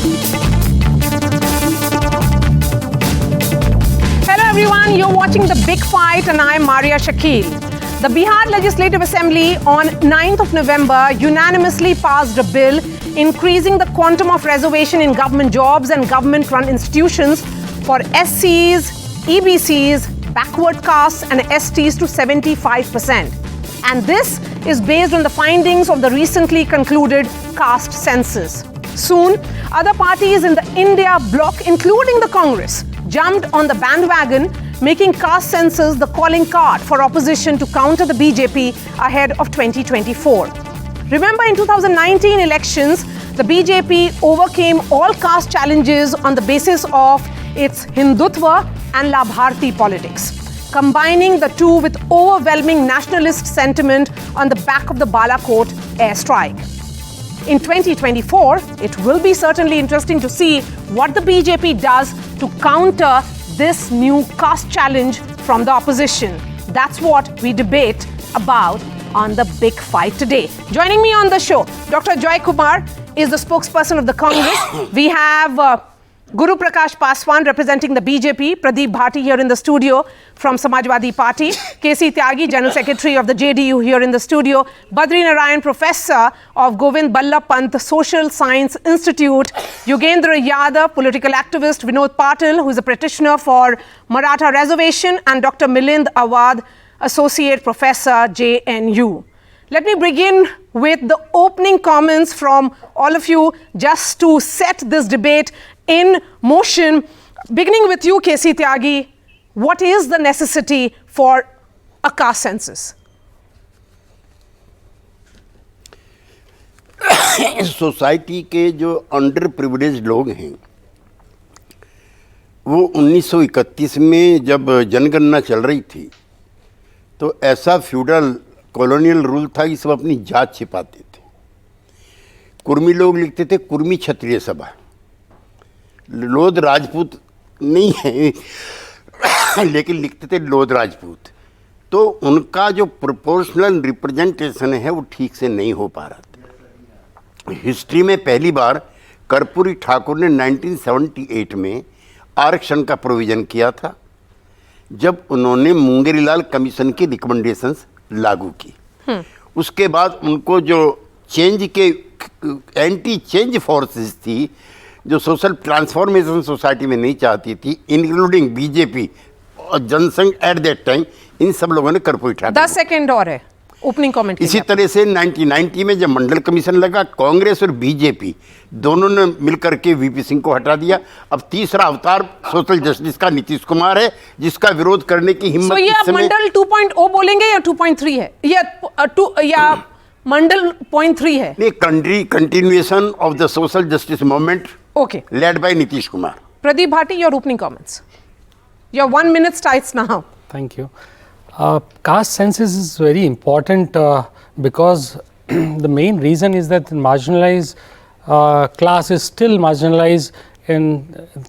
Hello everyone, you're watching The Big Fight and I'm Marya Shakil. The Bihar Legislative Assembly on 9th of November unanimously passed a bill increasing the quantum of reservation in government jobs and government-run institutions for SCs, EBCs, backward castes and STs to 75%. And this is based on the findings of the recently concluded Caste Census. Soon, other parties in the India bloc, including the Congress, jumped on the bandwagon, making Caste Census the calling card for opposition to counter the BJP ahead of 2024. Remember, in 2019 elections, the BJP overcame all caste challenges on the basis of its Hindutva and Bharatiya politics, combining the two with overwhelming nationalist sentiment on the back of the Balakot airstrike. In 2024, it will be certainly interesting to see what the BJP does to counter this new caste challenge from the opposition. That's what we debate about on The Big Fight today. Joining me on the show, Dr. Joy Kumar is the spokesperson of the Congress. We have Guru Prakash Paswan representing the BJP, Pradeep Bhati here in the studio from Samajwadi Party, KC Tyagi, General Secretary of the JDU here in the studio, Badri Narayan, Professor of Govind Ballabh Pant Social Science Institute, Yogendra Yadav, political activist, Vinod Patil, who is a practitioner for Maratha Reservation, and Dr. Milind Awad, Associate Professor, JNU. Let me begin with the opening comments from all of you just to set this debate in motion. Beginning with you, KC Tyagi, what is the necessity for a caste census? Society के जो under privileged लोग हैं वो 1931 में जब जनगणना चल रही थी तो ऐसा फ्यूडल कॉलोनियल रूल था कि सब अपनी जात छिपाते थे। कुर्मी लोग लिखते थे कुर्मी क्षत्रिय सभा, लोध राजपूत नहीं है लेकिन लिखते थे लोध राजपूत। तो उनका जो प्रोपोर्शनल रिप्रेजेंटेशन है वो ठीक से नहीं हो पा रहा था। हिस्ट्री में पहली बार कर्पूरी ठाकुर ने 1978 में आरक्षण का प्रोविज़न किया था जब उन्होंने मुंगेरीलाल कमीशन की रिकमेंडेशंस लागू की। उसके बाद उनको जो चेंज के एंटी चेंज फोर्सेस थी, जो सोशल ट्रांसफॉर्मेशन सोसाइटी में नहीं चाहती थी, इंक्लूडिंग बीजेपी और जनसंघ एट दैट टाइम, इन सब लोगों ने कर्पूरी ठाकुर 10 सेकंड और है ओपनिंग कमेंट। इसी तरह से 1990 में जब मंडल कमीशन लगा, कांग्रेस और बीजेपी दोनों ने मिलकर के वीपी सिंह को हटा दिया। अब तीसरा अवतार सोशल जस्टिस का नीतीश कुमार है जिसका विरोध करने की हिम्मत ये आप मंडल 2.0 बोलेंगे या 2.3 है या मंडल 0.3 है? नहीं, continuation of the social justice movement led by Nitish Kumar. Pradeep Bhati, your opening comments. Your 1 minute starts now. Thank you. Caste census is very important because the main reason is that the marginalized class is still marginalized in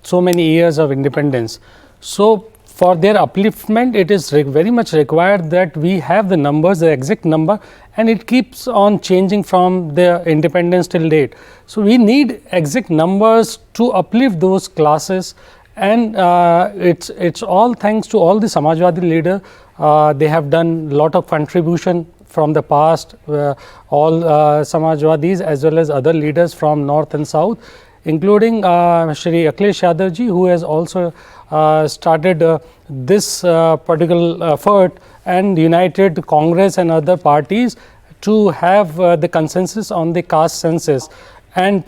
so many years of independence. So for their upliftment, it is very much required that we have the numbers, the exact number, and it keeps on changing from the independence till date. So we need exact numbers to uplift those classes, and it's all thanks to all the Samajwadi leaders. They have done a lot of contribution from the past, all Samajwadis as well as other leaders from north and south, including Shri Akhilesh Yadav ji, who has also started this particular effort and united Congress and other parties to have the consensus on the caste census. And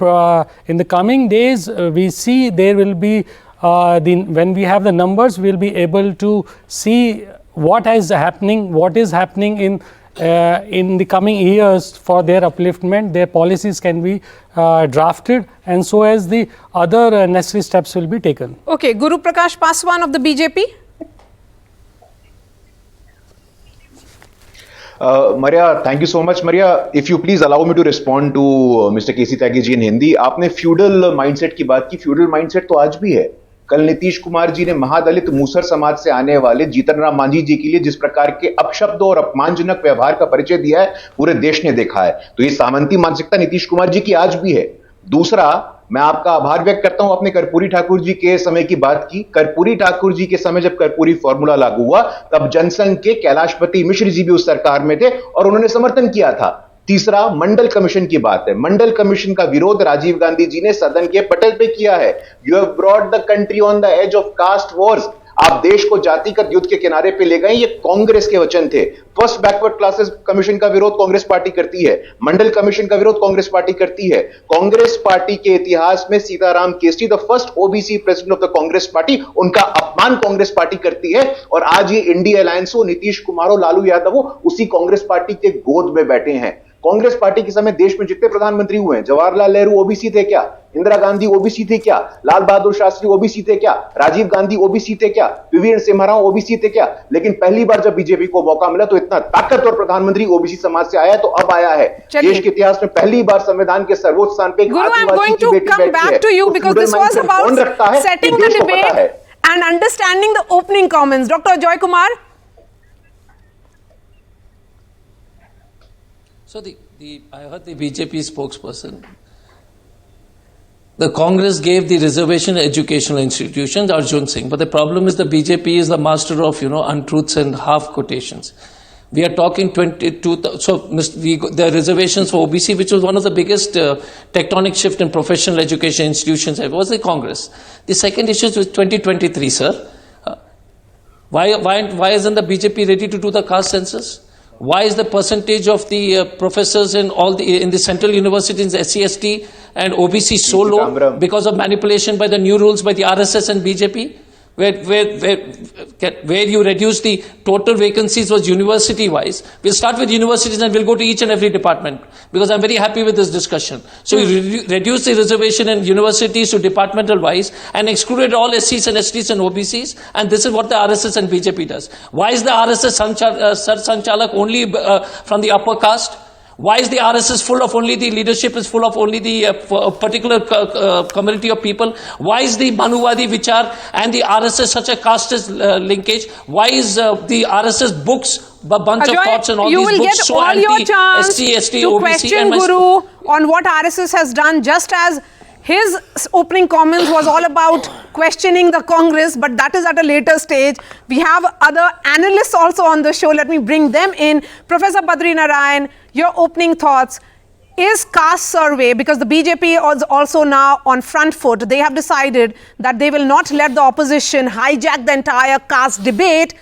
in the coming days, we see there will be, when we have the numbers, we will be able to see what is happening in the coming years for their upliftment. Their policies can be drafted, and so as the other necessary steps will be taken. Okay, Guru Prakash Paswan of the BJP. Marya, thank you so much. Marya, if you please allow me to respond to Mr. KC Tyagi ji in Hindi. आपने feudal mindset की बात की, feudal mindset तो आज भी है। कल नीतीश कुमार जी ने महादलित मूसर समाज से आने वाले जीतन राम मांझी जी के लिए जिस प्रकार के अपशब्दों और अपमानजनक व्यवहार का परिचय दिया है, पूरे देश ने देखा है। तो ये सामंती मानसिकता नीतीश कुमार जी की आज भी है। दूसरा, मैं आपका आभार व्यक्त करता हूं, आपने कर्पूरी ठाकुर जी के समय की बात की। कर्पूरी ठाकुर जी के समय जब कर्पूरी फॉर्मूला लागू हुआ तब जनसंघ के कैलाशपति मिश्र जी भी उस सरकार में थे और उन्होंने समर्थन किया था। तीसरा, मंडल कमीशन की बात है। मंडल कमीशन का विरोध राजीव गांधी जी ने सदन के पटल पे किया है। You have brought the country on the edge of caste wars. आप देश को जातिगत युद्ध के किनारे पे ले गए। ये कांग्रेस के वचन थे। फर्स्ट बैकवर्ड क्लासेस कमीशन का विरोध कांग्रेस पार्टी करती है। मंडल कमीशन का विरोध कांग्रेस पार्टी करती है। कांग्रेस पार्टी के इतिहास में Sitaram Kesari, the first OBC president of the Congress party, उनका अपमान कांग्रेस पार्टी करती है। और आज ये इंडिया अलायंस हो, नीतीश कुमार हो, लालू यादव हो, उसी कांग्रेस पार्टी के गोद में बैठे हैं। कांग्रेस पार्टी के समय देश में जितने प्रधानमंत्री हुए हैं, जवाहरलाल नेहरू ओबीसी थे क्या? इंदिरा गांधी ओबीसी थे क्या? लाल बहादुर शास्त्री ओबीसी थे क्या? राजीव गांधी ओबीसी थे क्या? वीवीएन सिंह ओबीसी थे क्या? लेकिन पहली बार जब बीजेपी को मौका मिला तो इतना ताकतवर प्रधानमंत्री ओबीसी समाज से आया, तो अब आया है। देश के इतिहास में पहली बार संविधान के सर्वोच्च स्थान पे Guru, I'm going to come back to you because this was about setting the debate and understanding the opening comments. Dr. Joy Kumar. So I heard the BJP spokesperson. The Congress gave the reservation educational institutions, Arjun Singh, but the problem is the BJP is the master of, untruths and half quotations. We are talking 22, so the reservations for OBC, which was one of the biggest tectonic shift in professional education institutions, was the Congress. The second issue is 2023, sir. Why isn't the BJP ready to do the caste census? Why is the percentage of the professors in in the central universities, SC, ST and OBC so low because of manipulation by the new rules by the RSS and BJP? Where you reduce the total vacancies was university wise. We'll start with universities and we'll go to each and every department because I'm very happy with this discussion. So you reduce the reservation in universities to departmental wise and excluded all SCs and STs and OBCs, and this is what the RSS and BJP does. Why is the RSS Sar Sanchalak only from the upper caste? Why is the RSS full of only the leadership is full of only the particular community of people? Why is the Manuvadi Vichar and the RSS such a caste linkage? Why is the RSS books, a bunch of thoughts and all these books so anti-SC, ST, to OBC? Question Guru on what RSS has done, just as his opening comments was all about questioning the Congress, but that is at a later stage. We have other analysts also on the show. Let me bring them in. Professor Badri Narayan, your opening thoughts. Is caste survey, because the BJP is also now on front foot, they have decided that they will not let the opposition hijack the entire caste debate.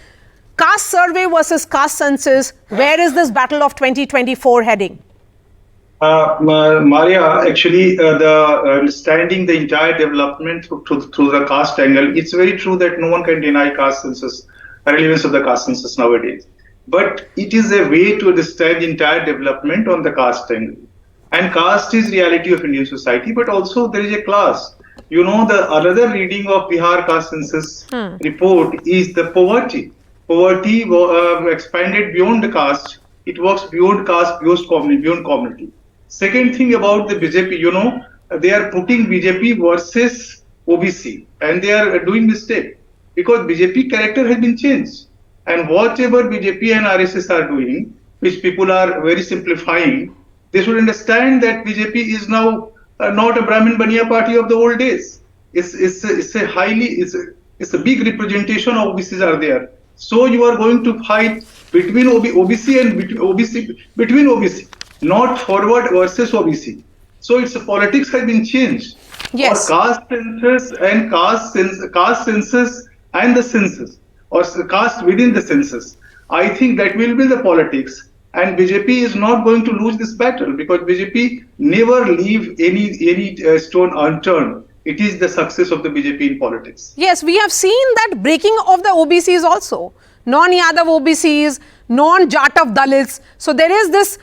Caste survey versus caste census, where is this battle of 2024 heading? Marya, actually, understanding the entire development through the caste angle, it's very true that no one can deny caste census, relevance of the caste census nowadays. But it is a way to understand the entire development on the caste angle. And caste is reality of Indian society, but also there is a class. The another reading of Bihar Caste Census report is the poverty. Poverty expanded beyond the caste. It works beyond caste, beyond community. Second thing about the BJP, they are putting BJP versus OBC, and they are doing mistake because BJP character has been changed. And whatever BJP and RSS are doing, which people are very simplifying, they should understand that BJP is now not a Brahmin Baniya party of the old days. It's a big representation of OBCs are there. So you are going to fight between OBC and between OBC, not forward versus OBC. So its politics has been changed. Yes. Or caste census and caste census and the census, or caste within the census. I think that will be the politics, and BJP is not going to lose this battle because BJP never leave any stone unturned. It is the success of the BJP in politics. Yes, we have seen that breaking of the OBCs also. Non-Yadav OBCs, non-Jatav Dalits. So there is this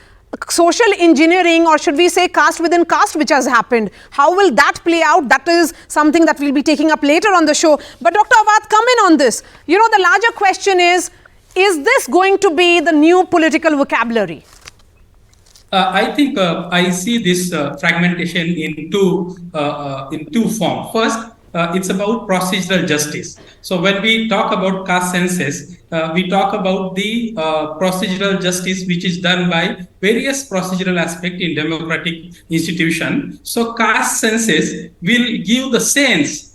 social engineering, or should we say caste within caste, which has happened. How will that play out? That is something that we'll be taking up later on the show. But Dr. Awad, come in on this. The larger question is this going to be the new political vocabulary? I think I see this fragmentation in two forms. First, it's about procedural justice. So when we talk about caste census, we talk about the procedural justice which is done by various procedural aspects in democratic institution. So caste census will give the sense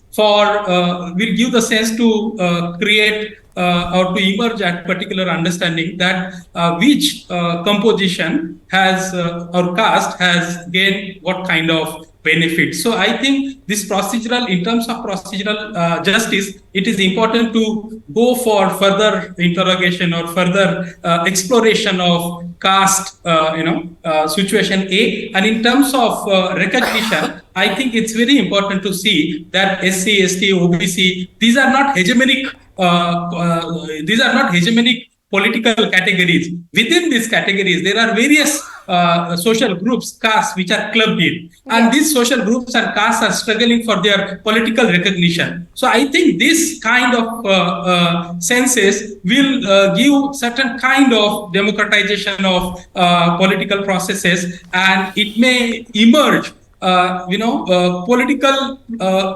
to create or to emerge at particular understanding that which composition has or caste has gained what kind of benefit. So I think this procedural, in terms of procedural justice, it is important to go for further interrogation or further exploration of caste, situation A. And in terms of recognition, I think it's very important to see that SC, ST, OBC, these are not hegemonic political categories. Within these categories, there are various social groups, castes, which are clubbed in. And these social groups and castes are struggling for their political recognition. So I think this kind of census will give certain kind of democratization of political processes, and it may emerge political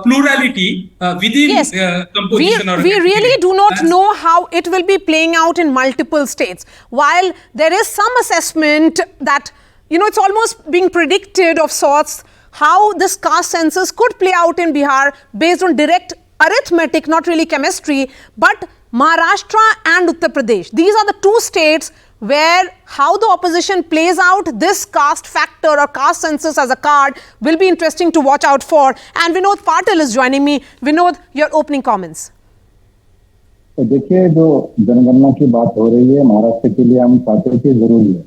plurality within Yes, composition or we really do not That's- know how it will be playing out in multiple states. While there is some assessment that, it's almost being predicted of sorts how this caste census could play out in Bihar based on direct arithmetic, not really chemistry, but Maharashtra and Uttar Pradesh. These are the two states where how the opposition plays out this caste factor or caste census as a card will be interesting to watch out for. And Vinod Patil is joining me. Vinod, your opening comments. तो देखिए, जो जनगणना की बात हो रही है महाराष्ट्र के लिए हम चाहते हैं कि जरूरी है।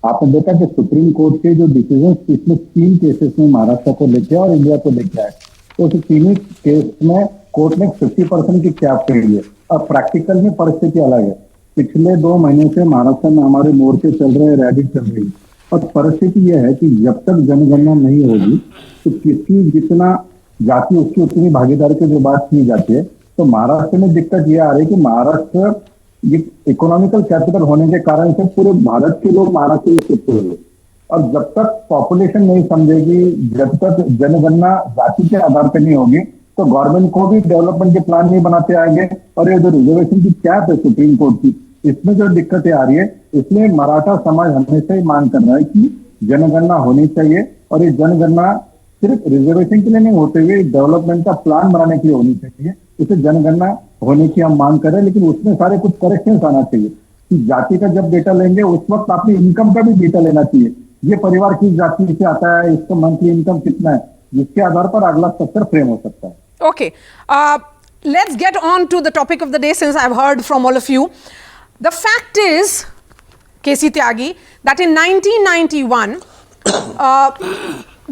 आपने देखा कि सुप्रीम कोर्ट के जो डिसीजन पिछले 3 केसेस में महाराष्ट्र को लेके और इंडिया को लेके आए, तो उस 3 केस में कोर्ट ने 50% की कैप करी है। अब प्रैक्टिकल में परिस्थिति अलग है। पिछले 2 महीने से महाराष्ट्र में हमारे मोर्चे चल रहे हैं, रैली चल रही है, और परिस्थिति यह है कि जब तक जनगणना नहीं होगी तो किसकी जितना जाति उसकी उतनी भागीदारी की जो बात की जाती है, तो महाराष्ट्र में दिक्कत ये आ रही है कि महाराष्ट्र ये इकोनॉमिकल कैपिटल होने के कारण से पूरे भारत के लोग महाराष्ट्र में शिफ्ट हुए, और जब तक पॉपुलेशन नहीं समझेगी, जब तक जनगणना जाति के आधार पर नहीं होगी, तो गवर्नमेंट को भी डेवलपमेंट के प्लान नहीं बनाते आएंगे। और ये जो रिजर्वेशन की कैप है सुप्रीम कोर्ट की, इसमें जो दिक्कतें आ रही है, इसलिए मराठा समाज हमेशा ही मांग कर रहा है कि जनगणना होनी चाहिए, और ये जनगणना सिर्फ रिजर्वेशन के लिए नहीं होते हुए डेवलपमेंट का प्लान बनाने के लिए होनी चाहिए। इसे जनगणना होने की हम मांग कर रहे हैं, लेकिन उसमें सारे कुछ करेक्शंस आना चाहिए कि जाति का जब डेटा लेंगे उस वक्त अपनी इनकम का भी डेटा लेना चाहिए। ये परिवार किस जाति से आता है, इसका मंथली इनकम कितना है, जिसके आधार पर अगला स्ट्रक्चर फ्रेम हो सकता है। Okay, let's get on to the topic of the day, since I've heard from all of you. The fact is, Caste Tyagi, that in 1991,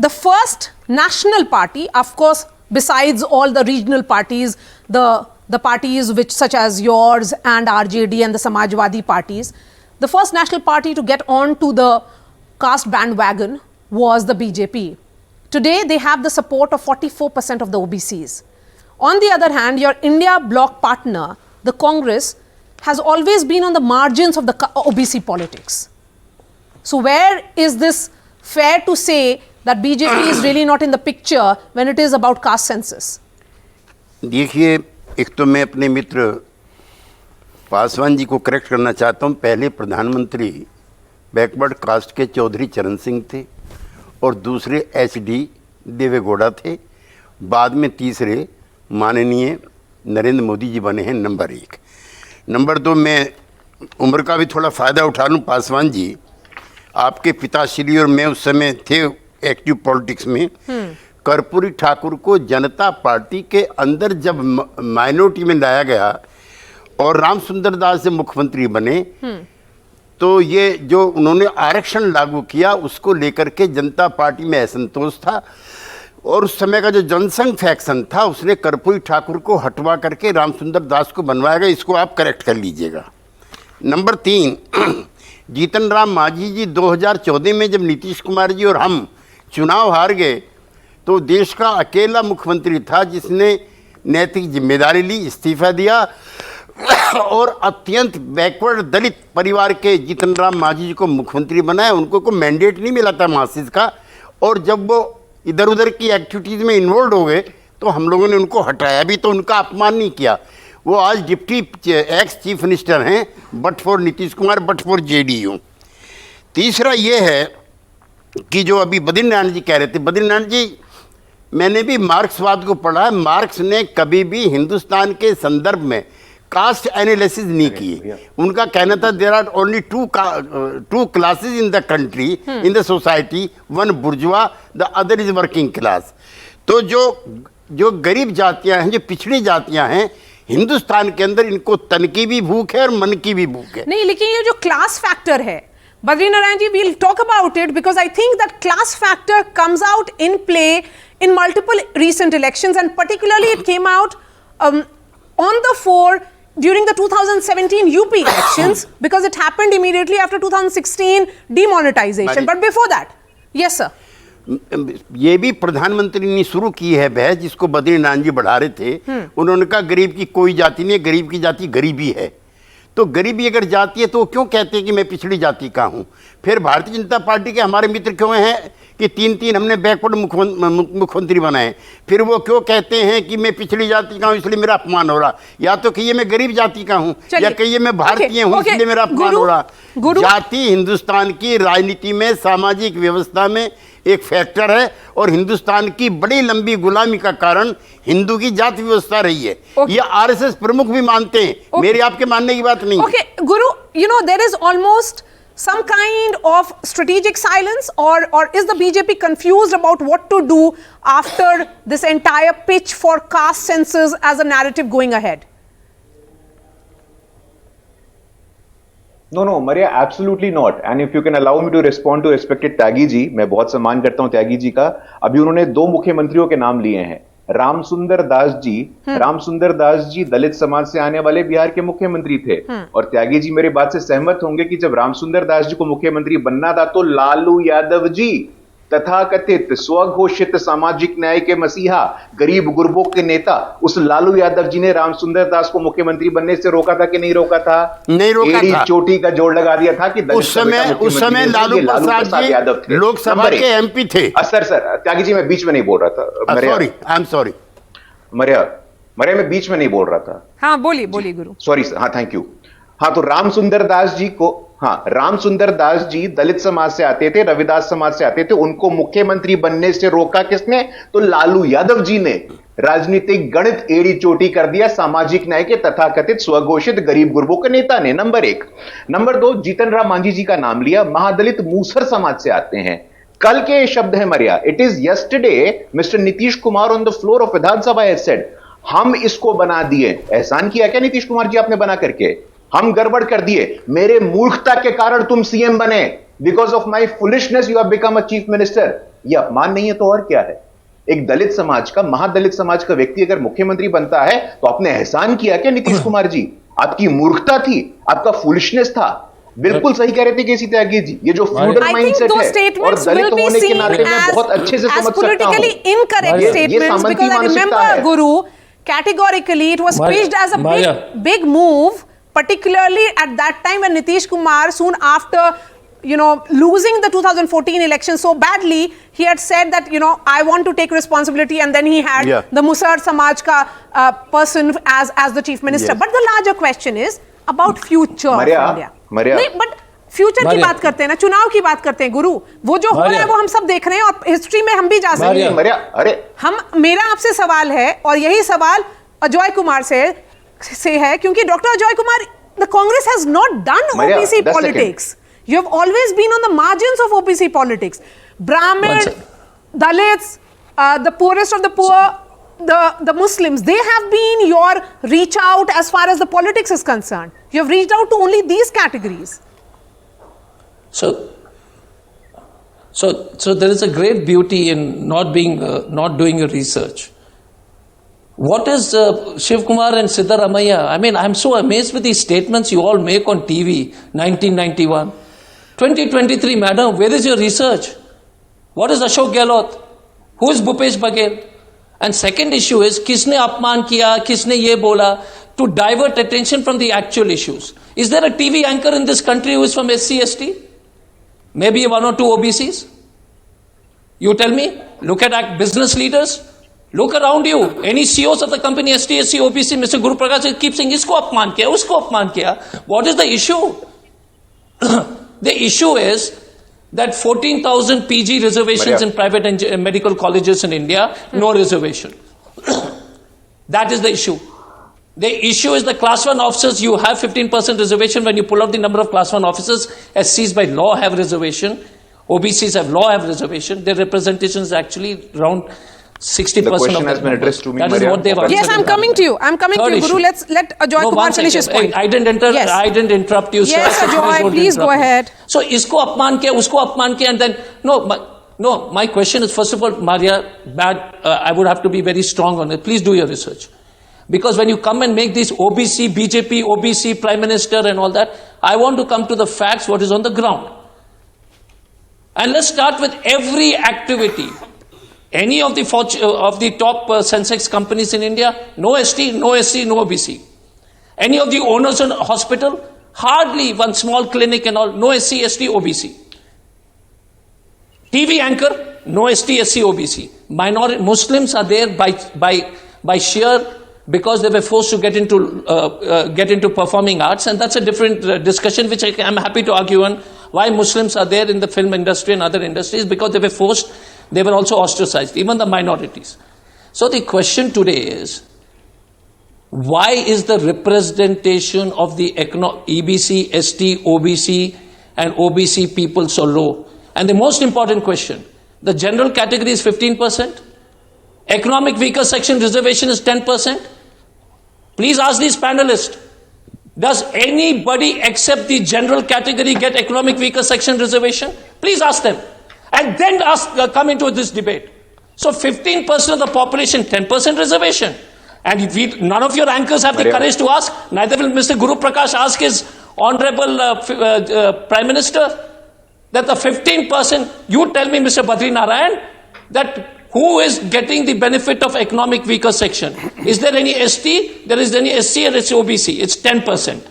the first national party, of course, besides all the regional parties, the parties which such as yours and RJD and the Samajwadi parties, the first national party to get on to the caste bandwagon was the BJP. Today, they have the support of 44% of the OBCs. On the other hand, your India bloc partner, the Congress, has always been on the margins of the OBC politics. So where is this fair to say that BJP is really not in the picture when it is about caste census? देखिए, एक तो मैं अपने मित्र पासवान जी को correct करना चाहता हूँ। पहले प्रधानमंत्री बैकवर्ड कास्ट के चौधरी चरण सिंह थे, और दूसरे HD देवेगौड़ा थे। बाद में तीसरे माननीय नरेंद्र मोदी जी बने हैं नंबर 1। नंबर 2, मैं उम्र का भी थोड़ा फ़ायदा उठा लूँ। पासवान जी, आपके पिताश्री और मैं उस समय थे एक्टिव पॉलिटिक्स में। कर्पूरी ठाकुर को जनता पार्टी के अंदर जब माइनॉरिटी में लाया गया और राम सुंदर दास जब मुख्यमंत्री बने, तो ये जो उन्होंने आरक्षण लागू किया उसको लेकर के जनता पार्टी में असंतोष था, और उस समय का जो जनसंघ फैक्शन था उसने कर्पूरी ठाकुर को हटवा करके रामसुंदर दास को बनवाया गया। इसको आप करेक्ट कर लीजिएगा। नंबर 3, जीतन राम मांझी जी 2014 में जब नीतीश कुमार जी और हम चुनाव हार गए, तो देश का अकेला मुख्यमंत्री था जिसने नैतिक जिम्मेदारी ली, इस्तीफा दिया, और अत्यंत बैकवर्ड दलित परिवार के जीतन राम मांझी जी को मुख्यमंत्री बनाया। उनको कोई मैंडेट नहीं मिला था मासिस का, और जब वो इधर उधर की एक्टिविटीज़ में इन्वॉल्व हो गए तो हम लोगों ने उनको हटाया भी, तो उनका अपमान नहीं किया। वो आज डिप्टी एक्स चीफ मिनिस्टर हैं, but for Nitish Kumar, but for JDU. तीसरा ये है कि जो अभी बद्रीनारायण जी कह रहे थे, बद्रीनारायण जी, मैंने भी मार्क्सवाद को पढ़ा है। मार्क्स ने कभी भी हिंदुस्तान के संदर्भ में कास्ट एनालिसिस नहीं किए। उनका कहना था there are only two classes in the country, in the society, one bourgeois, the other is working class. तो जो गरीब जातियां हैं, जो पिछड़ी जातियां हैं हिंदुस्तान के अंदर, इनको तन की भी भूख है और मन की भी भूख है। नहीं, लेकिन ये जो क्लास फैक्टर है, Badrinaran ji, we'll talk about it because I think that class factor comes out in play in multiple recent elections, and particularly it came out on the fore during the 2017 UP elections because it happened immediately after 2016 demonetization. But before that, yes sir. ये भी प्रधानमंत्री ने शुरू की है बहस, जिसको बद्रीनारायण जी बढ़ा रहे थे। उन्होंने कहा गरीब की कोई जाति नहीं है, गरीब की जाति गरीबी है। तो गरीबी अगर जाती है तो वो क्यों कहते हैं कि मैं पिछड़ी जाति का हूँ? फिर भारतीय जनता पार्टी के हमारे मित्र क्यों हैं कि 3 हमने बैकवर्ड मुख्यमंत्री बनाए? फिर वो क्यों कहते हैं कि मैं पिछड़ी जाति का हूँ इसलिए मेरा अपमान हो रहा? या तो कहिए मैं गरीब जाति का हूँ, या कहिए मैं भारतीय हूँ इसलिए मेरा अपमान हो रहा। जाति हिंदुस्तान की राजनीति में, सामाजिक व्यवस्था में एक फैक्टर है, और हिंदुस्तान की बड़ी लंबी गुलामी का कारण हिंदू की जाति व्यवस्था रही है। ये आरएसएस प्रमुख भी मानते हैं, मेरे आपके मानने की बात नहीं। Okay, Guru, you know there is almost some kind of strategic silence, or is the BJP confused about what to do after this entire pitch for caste census as a narrative going ahead? No, Maria, absolutely not. And if you can allow me to respond to respected Tyagi ji, मैं बहुत सम्मान करता हूं त्यागी जी का। अभी उन्होंने 2 मुख्यमंत्रियों के नाम लिए हैं, रामसुंदर दास जी। रामसुंदर दास जी दलित समाज से आने वाले बिहार के मुख्यमंत्री थे, और त्यागी जी मेरी बात से सहमत होंगे कि जब रामसुंदर दास जी को मुख्यमंत्री बनना था तो लालू यादव जी, तथाकथित स्वघोषित सामाजिक न्याय के मसीहा, गरीब गुरबों के नेता, उस लालू यादव जी ने रामसुंदर दास को मुख्यमंत्री बनने से रोका था कि नहीं रोका था? नहीं रोका था। चोटी का जोड़ लगा दिया था कि उस समय लालू प्रसाद यादव थे, लोकसभा के एमपी थे। सर त्यागी जी मैं बीच में नहीं बोल रहा था। Sorry, I am sorry. Maria मैं बीच में नहीं बोल रहा था। हाँ बोलिए गुरु। सॉरी सर, हाँ थैंक यू। हाँ, तो रामसुंदर दास जी दलित समाज से आते थे, रविदास समाज से आते थे, उनको मुख्यमंत्री बनने से रोका किसने? तो लालू यादव जी ने। राजनीतिक गणित एड़ी चोटी कर दिया सामाजिक न्याय के तथाकथित स्वघोषित गरीब गुरबों के नेता ने, नंबर 1। नंबर 2, जीतन राम मांझी जी का नाम लिया, महादलित मूसर समाज से आते हैं। कल के शब्द है Maria, it is yesterday mister Nitish Kumar on the floor of Vidhansabha has said, हम इसको बना दिए। एहसान किया क्या नीतीश कुमार जी आपने बना करके? हम गड़बड़ कर दिए, मेरे मूर्खता के कारण तुम सीएम बने, because of my foolishness you have become a chief minister. यह अपमान नहीं है तो और क्या है? एक दलित समाज का, महादलित समाज का व्यक्ति अगर मुख्यमंत्री बनता है तो आपने एहसान किया क्या नीतीश कुमार जी? आपकी मूर्खता थी, आपका फुलिशनेस था। बिल्कुल सही कह रहे थे केसी त्यागी जी, ये जो फ्यूडल माइंडसेट है और दलित होने के नाते मैं बहुत अच्छे से समझ सकता हूं। ये सामंती मानसिकता है। Guru, categorically it was pitched as a big move, particularly at that time when Nitish Kumar, soon after losing the 2014 election so badly, he had said that I want to take responsibility, and then he had the Musar Samaj ka person as the chief minister. But the larger question is about future of India. नहीं, but future की बात करते हैं ना, चुनाव की बात करते हैं गुरु। वो जो हो रहा है वो हम सब देख रहे हैं, और हिस्ट्री में हम भी जा सकते हैं। मेरा आपसे सवाल है, और यही सवाल अजय कुमार से है, क्योंकि doctor Ajay Kumar, the Congress has not done OBC politics. You have always been on the margins of OBC politics. Brahmin, dalits, the poorest of the poor, the Muslims, they have been your reach out as far as the politics is concerned. You have reached out to only these categories. So there is a great beauty in not doing your research. What is Shiv Kumar and Siddaramaiah? I mean, I'm so amazed with these statements you all make on TV. 1991, 2023, madam, where is your research? What is Ashok Gehlot? Who is Bhupesh Baghel? And second issue is, किसने अपमान किया, किसने ये बोला, to divert attention from the actual issues. Is there a TV anchor in this country who is from SC, ST? Maybe 1 or 2 OBCs? You tell me. Look at business leaders. Look around you. Any CEOs of the company, ST, SC, OBC, Mr. Guru Prakash keeps saying, isko apman kiya, usko apman kiya. What is the issue? The issue is that 14,000 PG reservations in private medical colleges in India, no reservation. That is the issue. The issue is the class 1 officers, you have 15% reservation. When you pull out the number of class 1 officers, SCs by law have reservation, OBCs have law have reservation. Their representation is actually around 60% The question of has been addressed to me, That is Marya. what they've answered. Yes, I'm coming to you. I'm coming to you, Guru. Let Ajoy Kumar finish his point. I didn't interrupt you. Yes, sir. Ajoy, please go ahead. So, isko apman kiya, usko apman kiya, and then, my question is, first of all, Marya, I would have to be very strong on it. Please do your research. Because when you come and make these OBC, BJP, OBC, Prime Minister and all that, I want to come to the facts, what is on the ground. And let's start with every activity. Any of the top Sensex companies in India, no ST, no SC, no OBC. Any of the owners in hospital, hardly one small clinic and all, no SC, ST, OBC. TV anchor, no ST, SC, OBC. Minority Muslims are there by sheer, because they were forced to get into performing arts, and that's a different discussion which I'm happy to argue on. Why Muslims are there in the film industry and other industries? Because they were forced, they were also ostracized, even the minorities. So the question today is, why is the representation of the EBC, ST, OBC and OBC people so low? And the most important question, the general category is 15%, economic weaker section reservation is 10%. Please ask these panelists, does anybody except the general category get economic weaker section reservation? Please ask them. And then come into this debate. So 15% of the population, 10% reservation. And none of your anchors have the courage to ask. Neither will Mr. Guru Prakash ask his honorable Prime Minister that the 15%, you tell me, Mr. Badri Narayan, that who is getting the benefit of economic weaker section? Is there any ST? There is any SC and it's OBC. It's 10%.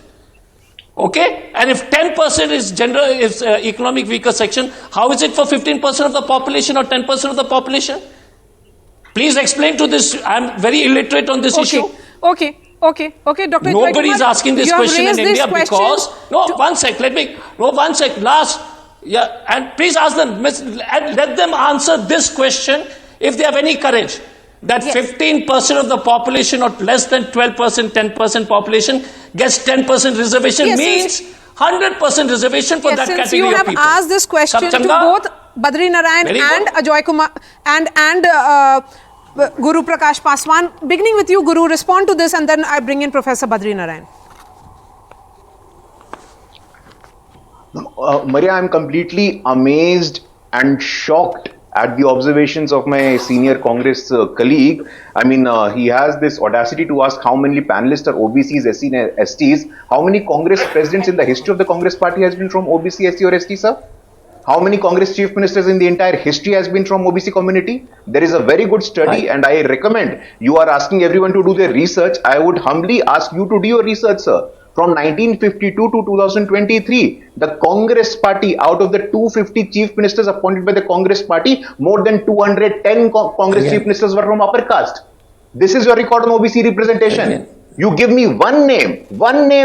Okay? And if 10% is economic weaker section, how is it for 15% of the population or 10% of the population? Please explain to this. I'm very illiterate on this issue. Okay, Dr. Nobody is asking this question in India because... One sec. Last. Yeah, and please ask them, and let them answer this question if they have any courage. That 15% of the population or less than 12%, 10% population gets 10% reservation means 100% reservation for that category of people. Since you have asked this question to both Badri Narayan and Ajoy Kumar and Guru Prakash Paswan, beginning with you, Guru, respond to this and then I bring in Professor Badri Narayan. Marya, I'm completely amazed and shocked at the observations of my senior Congress colleague. I mean, he has this audacity to ask how many panelists are OBCs, SC and STs. How many Congress presidents in the history of the Congress party has been from OBC, SC or ST, sir? How many Congress chief ministers in the entire history has been from OBC community? There is a very good study and I recommend, you are asking everyone to do their research. I would humbly ask you to do your research, sir. From 1952 to 2023, the Congress party, out of the 250 chief ministers appointed by the Congress party, more than 210 Congress chief ministers were from upper caste. This is your record on OBC representation. You give me one name,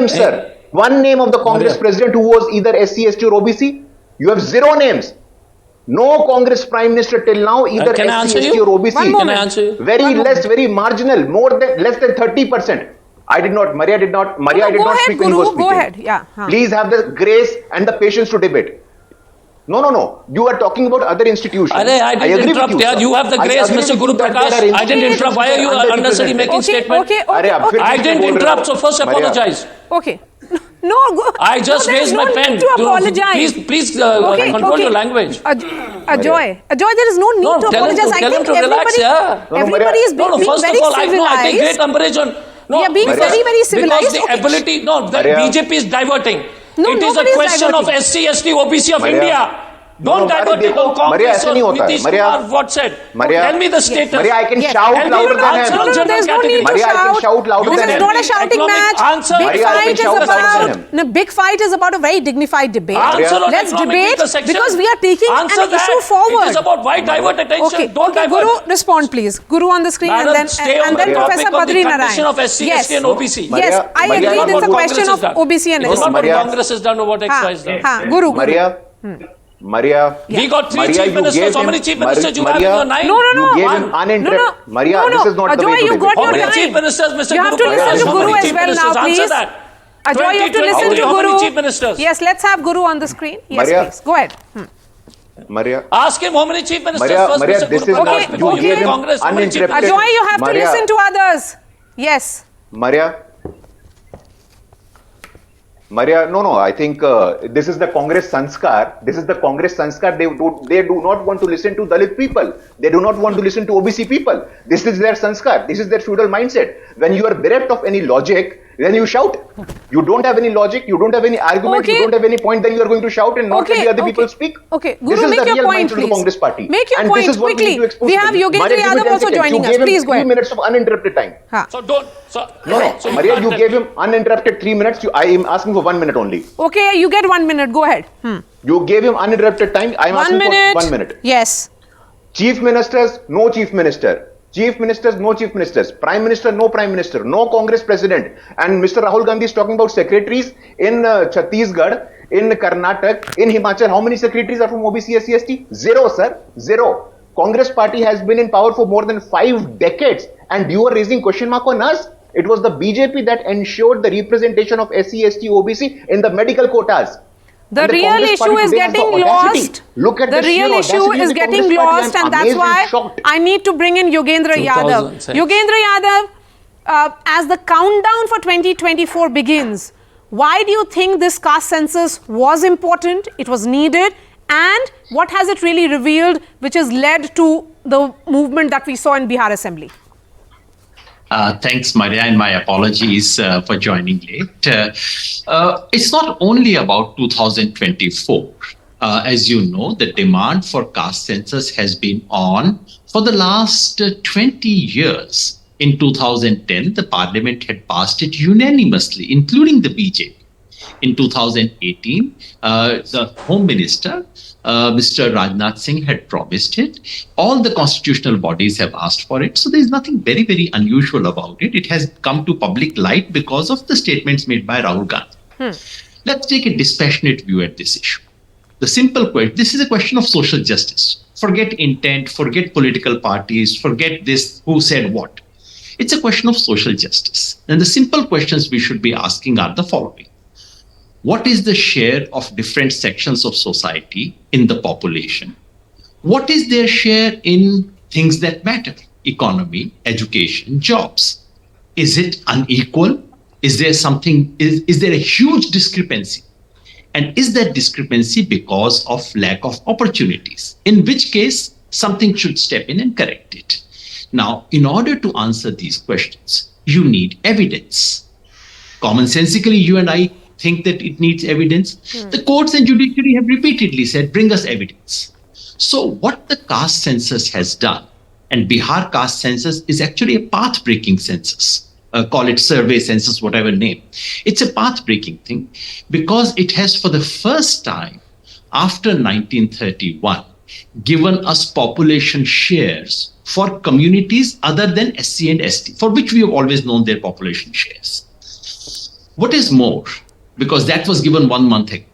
sir. One name of the Congress president who was either SC, ST or OBC. You have 0 names. No Congress Prime Minister till now, either SC, ST or OBC. Can I answer you? Very less, very marginal, less than 30%. I did not speak when you were speaking. Go ahead, yeah. Please have the grace and the patience to debate. No. You are talking about other institutions. I didn't interrupt. You have the grace, Mr. Guru Prakash. I didn't interrupt. Why are you unnecessarily making statements? I didn't interrupt, so first apologize. Okay. No, I just raised my pen. To apologize. Please control your language. Ajoy, there is no need to apologize. I think everybody is being very civilized. First of all, I take great umbrage on... we are being very, very civilized. Because the ability... BJP is diverting. It is a question of SC, ST, OBC of India. Don't divert it on Maria, Congress ऐसे or नहीं होता है. Nitish Maria, Kumar what said. Maria, Tell me the status. Maria, I can shout Tell me louder the than answer him. on general there's no need category. to Maria, I can shout. shout louder This than is him. not a shouting Economic match. answer. Big Maria, I can fight is shout louder than about. him. No, big fight is about a very dignified debate. Answer on Let's economic debate intersection. because we are taking Answer an issue that. forward. It is about why divert attention. Okay, Don't okay, divert. Guru, respond please. Guru on the screen Madam, and stay on then the Professor topic of the Badri condition Narayan. of SC, ST and OBC. Yes, I Maria, agree. It's a what question Congress of has done. OBC and It is SC. not what Maria. Congress has done or what XY has done. Guru. Maria, We got three Maria, chief you ministers. gave How him- many chief ministers you have in Maria, your nine? No. You gave him No, uninterrupted. no. Maria, No, this is not the way Ajoy, to you debate. got How your many time. chief ministers, Mr. You have Guru? to listen to How Guru many as chief well now, ministers? please. Answer that. Ajoy, you have to listen to How many Guru. chief ministers? Yes, let's have Guru on the screen. Yes, Maria. please. Go ahead. Maria, Ask him how many chief ministers Maria, first, Maria, Mr. this Guru is Prakash, not- before you you gave leave him Congress. How many chief uninterrupted- Ajoy, you have to Maria. listen to others. Yes. Maria, no. I think this is the Congress sanskar. This is the Congress sanskar. They do not want to listen to Dalit people. They do not want to listen to OBC people. This is their sanskar. This is their feudal mindset. When you are bereft of any logic, then you shout. You don't have any logic. You don't have any argument. Okay. You don't have any point. Then you are going to shout and not Okay, let the other okay. people speak. Okay, This Guru, is make the your real point, mindset of the please. Congress party. Make your and point this is what quickly. we need to expose We to have them. Yogendra Maria, give me Yadav 10 also seconds. joining You us. gave him Please go 3 ahead. minutes of uninterrupted time. Ha. So don't. No. So Maria, you can't gave him uninterrupted 3 minutes. I am asking for 1 minute only. Okay, you get 1 minute. Go ahead. You gave him uninterrupted time. I am 1 asking minute. for 1 minute. Yes. Chief ministers, no chief minister. Chief ministers, no chief ministers. Prime minister, no prime minister. No Congress president. And Mr. Rahul Gandhi is talking about secretaries in Chhattisgarh, in Karnataka, in Himachal. How many secretaries are from OBC, SC, ST? Zero, sir. Zero. Congress party has been in power for more than 5 decades. And you are raising question mark on us? It was the BJP that ensured the representation of SC, ST, OBC in the medical quotas. The And real Congress issue party is today has the getting audacity. lost. Look at the the sheer real issue audacity of is the getting Congress party. lost, I'm and that's amazed and why shocked. I need to bring in Yogendra Yadav. 2006. Yogendra Yadav, as the countdown for 2024 begins, why do you think this caste census was important, it was needed, and what has it really revealed which has led to the movement that we saw in Bihar Assembly? Thanks, Marya, and my apologies for joining late. It's not only about 2024. As you know, the demand for caste census has been on for the last 20 years. In 2010, the parliament had passed it unanimously, including the BJP. In 2018, the Home Minister, Mr. Rajnath Singh, had promised it. All the constitutional bodies have asked for it. So there's nothing very, very unusual about it. It has come to public light because of the statements made by Rahul Gandhi. Let's take a dispassionate view at this issue. The simple question, this is a question of social justice. Forget intent, forget political parties, forget this, who said what. It's a question of social justice. And the simple questions we should be asking are the following. What is the share of different sections of society in the population? What is their share in things that matter? Economy, education, jobs. Is it unequal? Is there something, is there a huge discrepancy? And is that discrepancy because of lack of opportunities? In which case, something should step in and correct it. Now, in order to answer these questions, you need evidence. Commonsensically, you and I think that it needs evidence. The courts and judiciary have repeatedly said, bring us evidence. So what the caste census has done, and Bihar caste census is actually a path-breaking census. Call it survey census, whatever name. It's a path-breaking thing because it has, for the first time after 1931, given us population shares for communities other than SC and ST, for which we have always known their population shares. What is more, because that was given 1 month ago,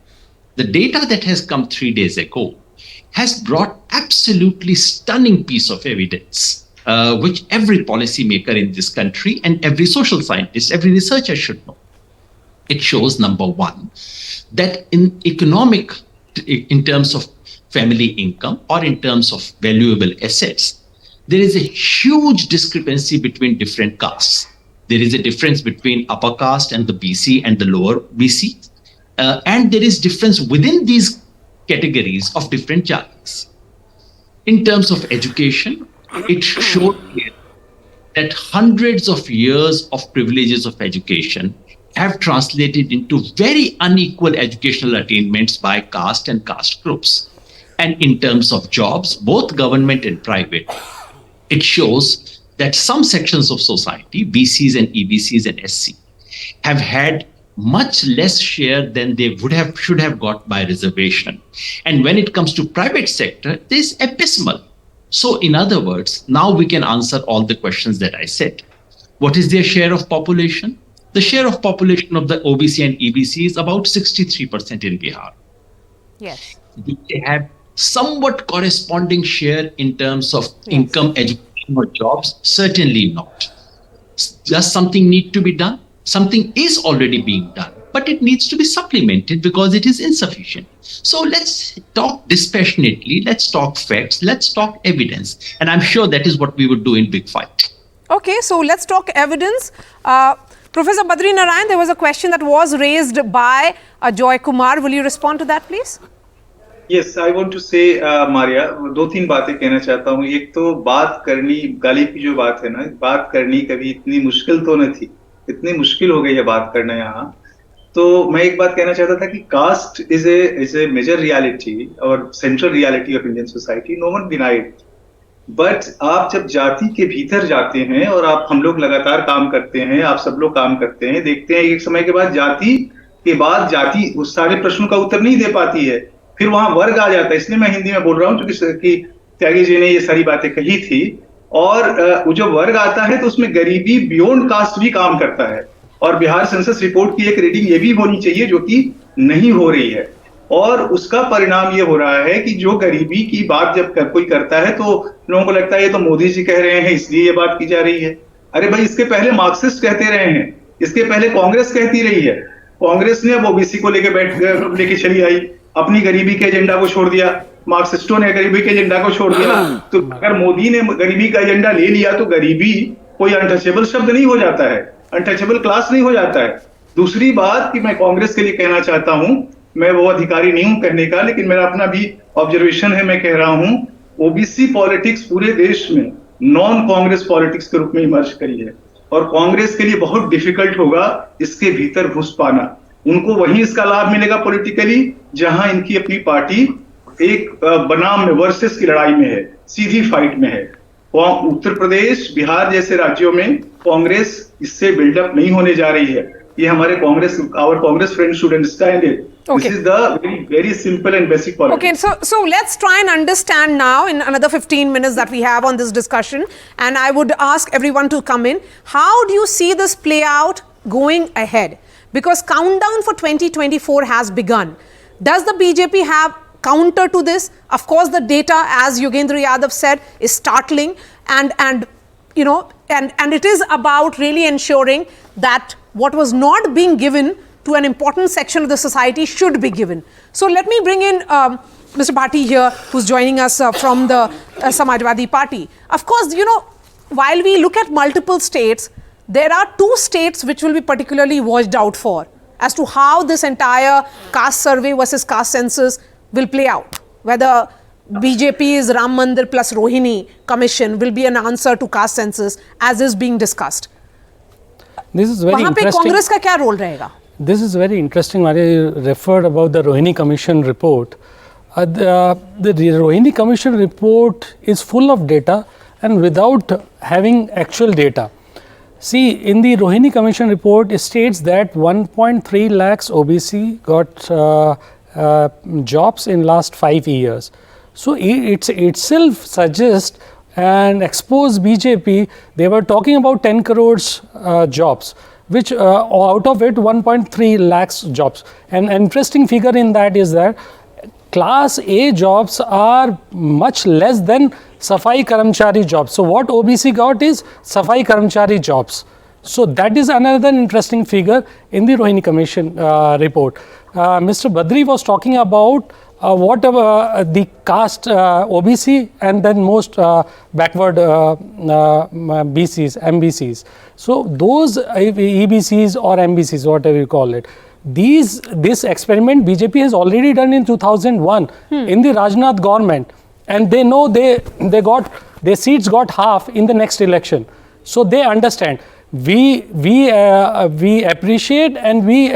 the data that has come 3 days ago has brought absolutely stunning piece of evidence, which every policymaker in this country and every social scientist, every researcher should know. It shows, number one, that in terms of family income or in terms of valuable assets, there is a huge discrepancy between different castes. There is a difference between upper caste and the BC and the lower BC. And there is difference within these categories of different jatis. In terms of education, it showed that hundreds of years of privileges of education have translated into very unequal educational attainments by caste and caste groups. and in terms of jobs, both government and private, it shows that some sections of society, BCs and EBCs and SC, have had much less share than they should have got by reservation. And when it comes to private sector, this abysmal. So in other words, now we can answer all the questions that I said. What is their share of population? The share of population of the OBC and EBC is about 63% in Bihar. Yes. Do they have somewhat corresponding share in terms of income, education or jobs? Certainly not. Does something need to be done? Something is already being done, but it needs to be supplemented because it is insufficient. So let's talk dispassionately, let's talk facts, let's talk evidence. And I'm sure that is what we would do in Big Fight. Okay, so let's talk evidence. Professor Badri Narayan, there was a question that was raised by Joy Kumar. Will you respond to that, please? Yes, I want to say, Marya, दो तीन बातें कहना चाहता हूँ. एक तो बात करनी, गालिब की जो बात है ना, बात करनी कभी इतनी मुश्किल तो न थी. इतनी मुश्किल हो गई है बात करना यहाँ. तो मैं एक बात कहना चाहता था कि caste is a major reality और central reality of Indian society. No one denied. But आप जब जाति के भीतर जाते हैं और हम लोग लगातार काम करते हैं, आप सब लोग काम करते हैं, देखते हैं एक समय के बाद जाति उस सारे प्रश्नों का उत्तर नहीं दे पाती है. फिर वहां वर्ग आ जाता है. इसलिए मैं हिंदी में बोल रहा हूँ क्योंकि त्यागी जी ने ये सारी बातें कही थी. और जो वर्ग आता है तो उसमें गरीबी बियॉन्ड कास्ट भी काम करता है. और बिहार सेंसस रिपोर्ट की एक रीडिंग ये भी होनी चाहिए जो कि नहीं हो रही है. और उसका परिणाम ये हो रहा है कि जो गरीबी की बात जब कोई करता है तो लोगों को लगता है ये तो मोदी जी कह रहे हैं इसलिए ये बात की जा रही है. अरे भाई, इसके पहले मार्क्सिस्ट कहते रहे हैं, इसके पहले कांग्रेस कहती रही है. कांग्रेस ने अब ओबीसी को लेके चली आई, अपनी गरीबी के एजेंडा को छोड़ दिया. मार्क्सिस्टों ने गरीबी के एजेंडा को छोड़ दिया. तो अगर मोदी ने गरीबी का एजेंडा ले लिया तो गरीबी कोई अनटचेबल शब्द नहीं हो जाता है, अनटचेबल क्लास नहीं हो जाता है. दूसरी बात कि मैं कांग्रेस के लिए कहना चाहता हूं, मैं वो अधिकारी नहीं हूं कहने का, लेकिन मेरा अपना भी ऑब्जर्वेशन है. मैं कह रहा हूं ओबीसी पॉलिटिक्स पूरे देश में नॉन कांग्रेस पॉलिटिक्स के रूप में इमर्ज करी है और कांग्रेस के लिए बहुत डिफिकल्ट होगा इसके भीतर घुस पाना. उनको वहीं इसका लाभ मिलेगा पॉलिटिकली जहां इनकी अपनी पार्टी एक बनाम में वर्सेस की लड़ाई में है, सीधी फाइट में है. उत्तर प्रदेश, बिहार जैसे राज्यों में कांग्रेस इससे बिल्डअप नहीं होने जा रही है. ये हमारे our Congress friends should understand it. Okay. This is the very simple and basic politics. Okay, so let's try and understand now in another 15 minutes that we have on this discussion, and I would ask everyone to come in. How do you see this play out going ahead? Because countdown for 2024 has begun. Does the BJP have counter to this? Of course, the data, as Yogendra Yadav said, is startling, and you know, and it is about really ensuring that what was not being given to an important section of the society should be given. So let me bring in Mr. Bharti here, who's joining us from the Samajwadi Party. Of course, you know, while we look at multiple states, there are two states which will be particularly watched out for as to how this entire caste survey versus caste census will play out. Whether BJP's Ram Mandir plus Rohini commission will be an answer to caste census as is being discussed. This is very interesting. Congress का क्या role रहेगा? This is very interesting. Marya, you referred about the Rohini Commission report. The Rohini Commission report is full of data and without having actual data. See, in the Rohini Commission report, it states that 1.3 lakhs OBC got jobs in last 5 years. So it itself suggests and expose BJP. They were talking about 10 crores jobs, which out of it 1.3 lakhs jobs. An interesting figure in that is that class A jobs are much less than Safai Karamchari jobs. So what OBC got is Safai Karamchari jobs. So that is another interesting figure in the Rohini Commission report. Mr. Badri was talking about whatever the caste OBC and then most backward BCs, MBCs. So those EBCs or MBCs, whatever you call it, this experiment BJP has already done in 2001 in the Rajnath government, and they know their seats got half in the next election. So they understand. we appreciate, and we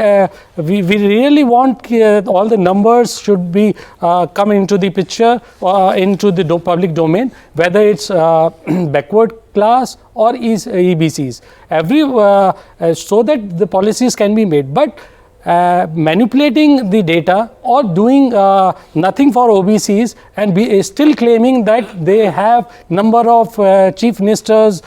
really want all the numbers should be come into the picture, into the public domain, whether it's backward class or EBCs, so that the policies can be made. But manipulating the data or doing nothing for OBCs and still claiming that they have number of chief ministers,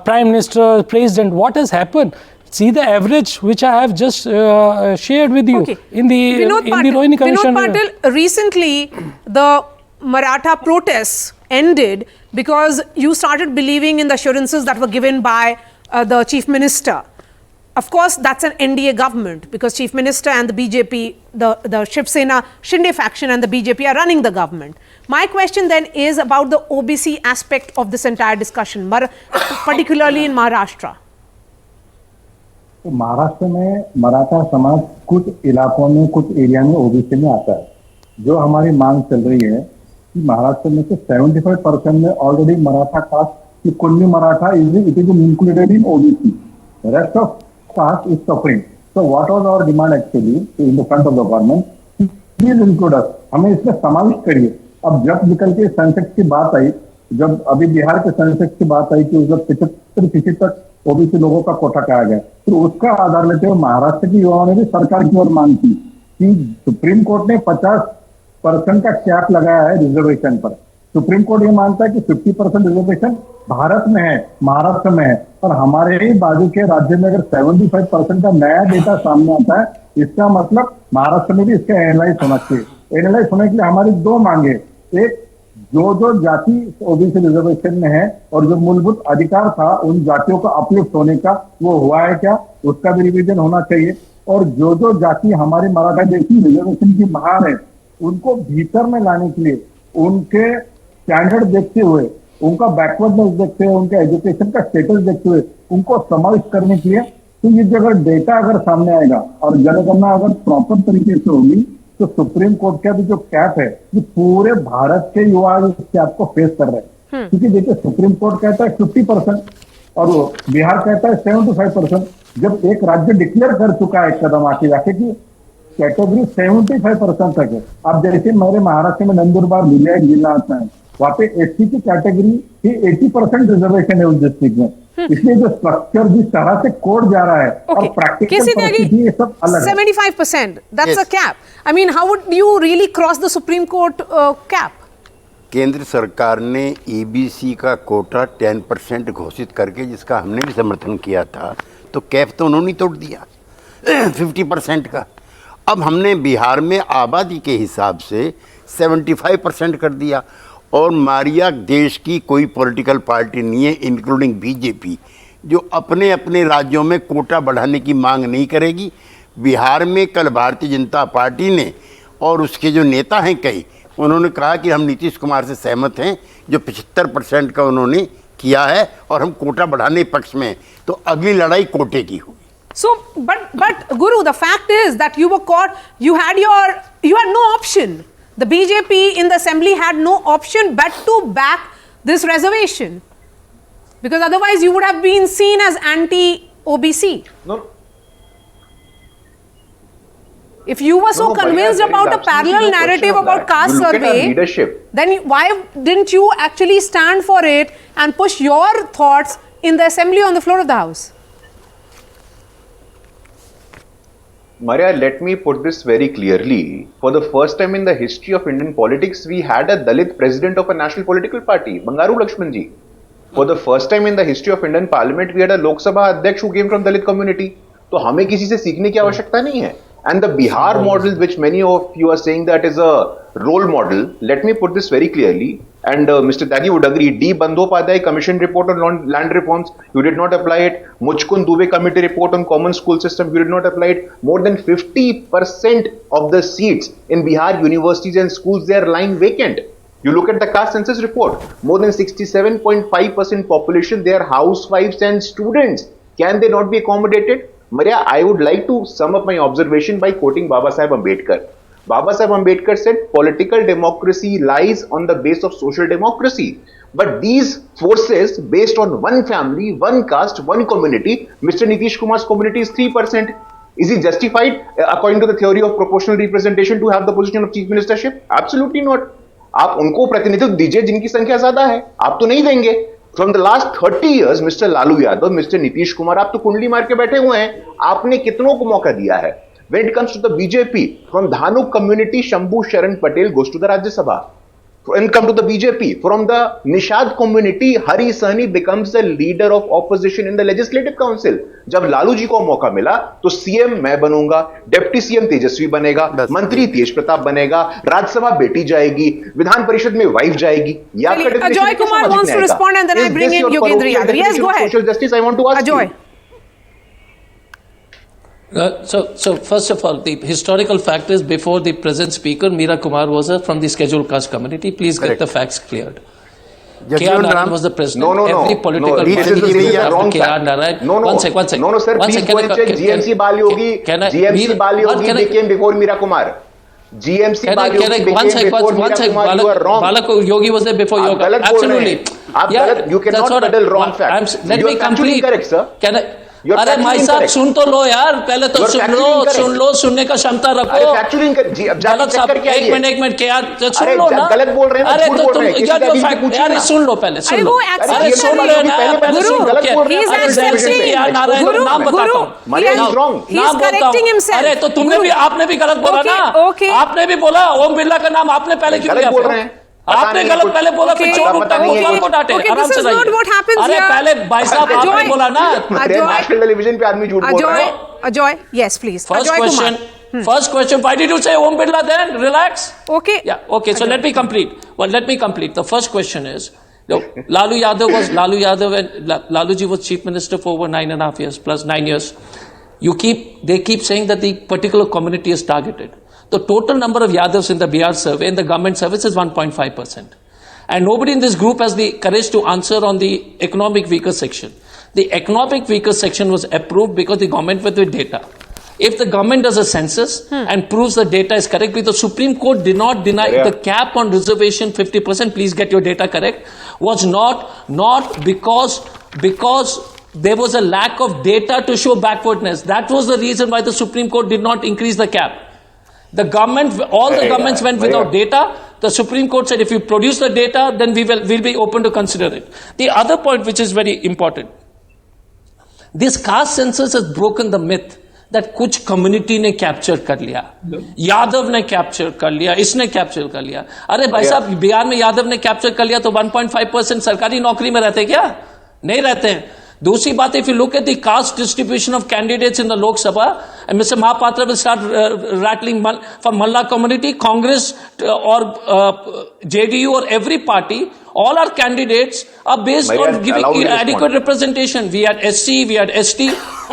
prime minister, president. What has happened? See the average which I have just shared with you in the Rohini Commission. Vinod Patil, recently the Maratha protests ended because you started believing in the assurances that were given by the chief minister. Of course, that's an NDA government because chief minister and the BJP, the Shiv Sena Shinde faction and the BJP are running the government. My question then is about the OBC aspect of this entire discussion, particularly in Maharashtra. तो महाराष्ट्र में मराठा समाज कुछ इलाकों में, कुछ area में OBC में आता है. जो हमारी मांग चल रही है कि महाराष्ट्र में से 75% में ऑलरेडी मराठा कास्ट, कुल्ली Maratha it is included in OBC. Rest of caste is suffering. So what was our demand actually in the front of the government, please include us, हमें इसमें समाविष्ट करिए. अब जब निकल के सेंसेक्स की बात आई, जब अभी बिहार के सेंसेक्स की बात आई कि उस 75% तक ओबीसी लोगों का कोटा कहा गया, तो उसका आधार लेते हुए महाराष्ट्र की युवाओं ने भी सरकार की ओर मांग की कि सुप्रीम कोर्ट ने 50% का कैप लगाया है रिजर्वेशन पर. सुप्रीम कोर्ट ये मानता है कि 50% रिजर्वेशन भारत में है, महाराष्ट्र में है, और हमारे ही बाजू के राज्य में अगर 75% का नया डेटा सामने आता है, इसका मतलब महाराष्ट्र में भी इसका एनालाइज होना चाहिए. एनालाइज होने के लिए हमारी दो मांगे, एक जो जाति ओबीसी रिजर्वेशन में है और जो मूलभूत अधिकार था उन जातियों का अपलिफ्ट होने का, वो हुआ है क्या, उसका भी रिवीजन होना चाहिए. और जो जाति हमारे मराठा जैसी रिजर्वेशन की बाहर है, उनको भीतर में लाने के लिए उनके स्टैंडर्ड देखते हुए, उनका बैकवर्डनेस देखते हुए, उनके एजुकेशन का स्टेटस देखते हुए उनको समाविष्ट करने के लिए, तो ये जगह डेटा अगर सामने आएगा और जनगणना अगर प्रॉपर तरीके से होगी, तो सुप्रीम कोर्ट का भी जो कैप है, ये पूरे भारत के युवा इस कैप को फेस कर रहे हैं. क्योंकि देखिए सुप्रीम कोर्ट कहता है 50% और बिहार कहता है 75%. जब एक राज्य डिक्लेयर कर चुका है कदम आके जाके कि कैटेगरी 75% तक है. अब जैसे मेरे महाराष्ट्र में नंदुरबार विजय जिला आता है, वहां पे एससी की कैटेगरी की 80% रिजर्वेशन है उस डिस्ट्रिक्ट में. इसलिए जो स्ट्रक्चर जिस तरह से कोड जा रहा है और प्रैक्टिकल परिस्थिति ये सब अलग है. 75%, that's a cap. I mean, how would you really cross the Supreme Court cap? केंद्र सरकार ने ईबीसी का कोटा 10% घोषित करके, जिसका हमने भी समर्थन किया था, तो कैप तो उन्होंने तोड़ दिया 50% का. अब हमने बिहार में आबादी के हिसाब से 75% कर दिया. और मारिया देश की कोई पॉलिटिकल पार्टी नहीं है, इंक्लूडिंग बीजेपी, जो अपने अपने राज्यों में कोटा बढ़ाने की मांग नहीं करेगी. बिहार में कल भारतीय जनता पार्टी ने और उसके जो नेता हैं कई, उन्होंने कहा कि हम नीतीश कुमार से सहमत हैं, जो 75% का उन्होंने किया है, और हम कोटा बढ़ाने पक्ष में. तो अगली लड़ाई कोटे की होगी. So, but Guru, the fact is that you were caught. You had no option. The BJP in the assembly had no option but to back this reservation, because otherwise you would have been seen as anti-OBC. No. If you were so convinced about a parallel narrative about caste survey, then why didn't you actually stand for it and push your thoughts in the assembly on the floor of the house? Marya, let me put this very clearly. For the first time in the history of Indian politics, we had a Dalit president of a national political party, Bangaru Lakshmanji. For the first time in the history of Indian parliament, we had a Lok Sabha Adhyaksh who came from Dalit community. तो हमें किसी से सीखने की आवश्यकता नहीं है. And the Bihar model, which many of you are saying that is a role model, let me put this very clearly. And Mr. Tyagi would agree. D. Bandhopadhyay Commission report on land reforms, you did not apply it. Mujkund Dubey Committee report on common school system, you did not apply it. More than 50% of the seats in Bihar universities and schools, they are lying vacant. You look at the Caste Census report, more than 67.5% population, they are housewives and students. Can they not be accommodated? Marya, I would like to sum up my observation by quoting Baba Saheb Ambedkar. Baba Saheb Ambedkar said, political democracy lies on the base of social democracy. But these forces, based on one family, one caste, one community, Mr. Nitish Kumar's community is 3%. Is he justified, according to the theory of proportional representation, to have the position of chief ministership? Absolutely not. आप उनको प्रतिनिधित्व दीजिए जिनकी संख्या ज्यादा है, आप तो नहीं देंगे. From the last 30 years, Mr. Lalu Yadav, Mr. Nitish Kumar, आप तो कुंडली मार के बैठे हुए हैं. आपने कितनों को मौका दिया है? When it comes to the BJP, from Dhanuk community, Shambhu Sharan Patel goes to the Rajya Sabha. When it comes to the BJP, from the Nishad community, Hari Sahni becomes the leader of opposition in the Legislative Council. जब लालू जी को मौका मिला तो CM मैं बनूंगा, deputy CM तेजस्वी बनेगा, मंत्री तेज प्रताप बनेगा, राज्यसभा बेटी जाएगी, विधान परिषद में वाइफ जाएगी. Ajoy Kumar wants to respond and then I bring in Yogendra Yadav. Yes, go ahead. Social justice, I want to ask Ajoy. you. So first of all, the historical fact is before the present speaker, Meera Kumar was from the scheduled caste community. Please get the facts cleared. K.R. Narayan was the president. No. Every political party is wrong K.R. Narayan. No. One sec. No, sir. Please go and check. GMC Balyogi. GMC Balyogi became before Meera Kumar. GMC Balyogi became before Meera Kumar. You are wrong. Balak Yogi was there before Yogi. Absolutely. You cannot peddle wrong facts. Let me complete. Correct, sir. अरे भाई साहब सुन तो लो यार, पहले तो सुन लो, सुनने का क्षमता रखो. गलत साहब, एक मिनट के यार सुन लो ना. गलत बोल रहे हैं. अरे तो तुम यार सुन लो पहले, सुन लो. अरे सुन लो ना, पहले सुन लो. नाम बताता हूँ. अरे तो तुमने भी, आपने भी गलत बोला ना. आपने भी बोला ओम बिरला का नाम आपने पहले क्यों लिया? बोल रहे हैं. आपने गलत पहले बोला, फिर चोर उठा को डांटे. आराम से रहिए. अरे पहले भाई साहब आपने बोला ना. नेशनल टेलीविजन पे आदमी झूठ बोल रहा है. Ajoy, yes, please. First question, why did you say Om Birla then? Relax. Okay. Yeah, okay, so let me complete. The first question is, look, Lalu Yadav and Lalu ji was chief minister for over 9.5 years, plus 9 years. They keep saying that the particular community is targeted. The total number of Yadavs in the Bihar survey, in the government service, is 1.5%. And nobody in this group has the courage to answer on the economic weaker section. The economic weaker section was approved because the government went with data. If the government does a census and proves the data is correct, because the Supreme Court did not deny the cap on reservation 50%, please get your data correct, was not because there was a lack of data to show backwardness. That was the reason why the Supreme Court did not increase the cap. All the governments went without data. The Supreme Court said if you produce the data, then we'll be open to consider it. The other point which is very important, this caste census has broken the myth that कुछ community ने capture कर लिया, यादव ने capture कर लिया, इसने capture कर लिया. अरे भाई साहब, बिहार में यादव ने capture कर लिया तो 1.5% सरकारी नौकरी में रहते क्या? नहीं रहते हैं. दूसरी बात, if you look at the caste distribution of candidates in the Lok Sabha, and Mr. Mahapatra will start rattling from Malla community, Congress or JDU or every party, all our candidates are based on giving adequate representation. We had SC, we had ST.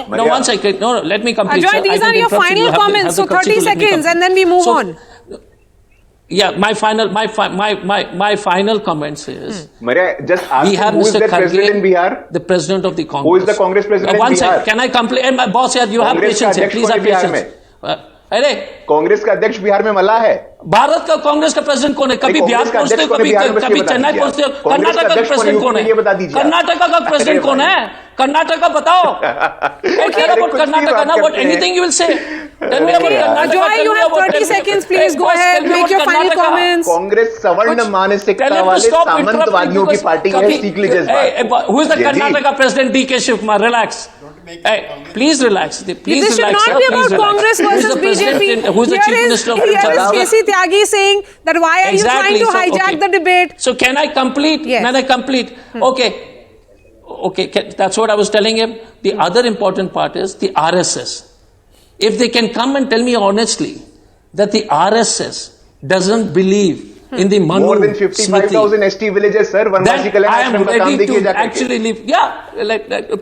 No, one second. No, let me complete. Ajoy, these are your final comments. So 30 seconds and then we move on. Yeah, my final comments is Marya, just ask we have who is Mr. the president in Bihar? The president of the Congress. Who is the Congress president in Bihar? One second, can I complete? And my boss here, you have patience here. Please have patience. अरे कांग्रेस का अध्यक्ष बिहार में मल्ला है. भारत का कांग्रेस का president कौन है? कभी बिहार पहुंचते हो, कभी चेन्नई पहुंचते हो. कर्नाटक का प्रेसिडेंट कौन है? कर्नाटक का प्रेसिडेंट कौन है? कर्नाटक का बताओ. कर्नाटक ना, what anything you will say. Tell me about Karnataka. Joy, you have 30 seconds. Please go ahead. Make your final comments. Congress सवर्ण मानसिकता वाले सामंतवादियों की पार्टी है. सीख लीजिए इस बात. Who is the Karnataka president? D.K. Shivkumar. Relax. Hey, please relax. This should not be about Congress versus BJP. Who is the chief minister of Here is K.C. Tyagi saying that why are you trying to hijack the debate? So can I complete? Yes. Can I complete? Okay, that's what I was telling him. The other important part is the RSS. If they can come and tell me honestly that the RSS doesn't believe in the Manu more than 55,000 ST villages, sir. Then I am ready to actually leave. Yeah,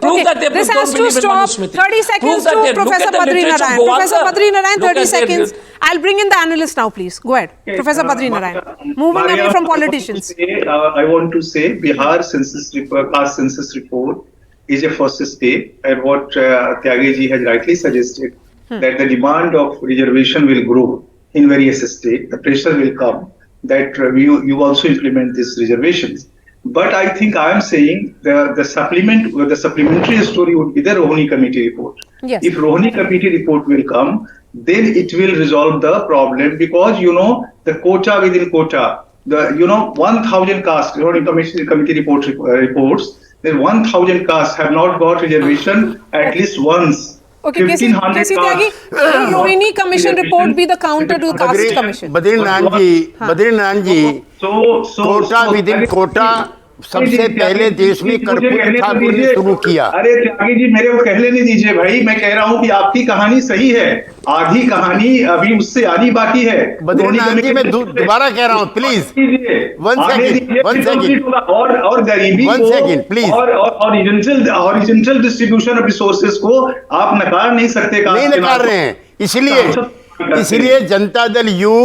prove that they this don't has to believe stop. in Manusmriti. 30 seconds to Professor Badri Narayan. Professor Badri Narayan, 30 seconds. I'll bring in the analyst now, please. Go ahead. Okay, Professor Badri Narayan. Moving away from politicians. I want to say Bihar caste census report is a first step, and what Tyagi ji has rightly suggested, that the demand of reservation will grow in various states. The pressure will come that you also implement these reservations. But I think I am saying the supplementary story would be the Rohini committee report. Yes. If Rohini committee report will come, then it will resolve the problem, because the quota within quota, 1,000 castes, Rohini committee reports that 1,000 castes have not got reservation at least once. Okay, Caste Tyagi, will Rohini commission report be the counter to caste commission? Badrinath ji quota within quota सबसे पहले देश में कर्पूरी ठाकुर ने शुरू किया। अरे त्यागी जी, मेरे को कहने नहीं दीजिए भाई, मैं कह रहा हूँ कि आपकी कहानी सही है, आधी कहानी अभी उससे आनी बाकी है। बद्रीनाथ जी, मैं दोबारा कह रहा हूँ, प्लीज वन सेकंड और गरीबी प्लीज और हॉरिजॉन्टल डिस्ट्रीब्यूशन ऑफ रिसोर्सेज को आप नकार नहीं सकते। नहीं नकार रहे हैं, इसलिए जनता दल यू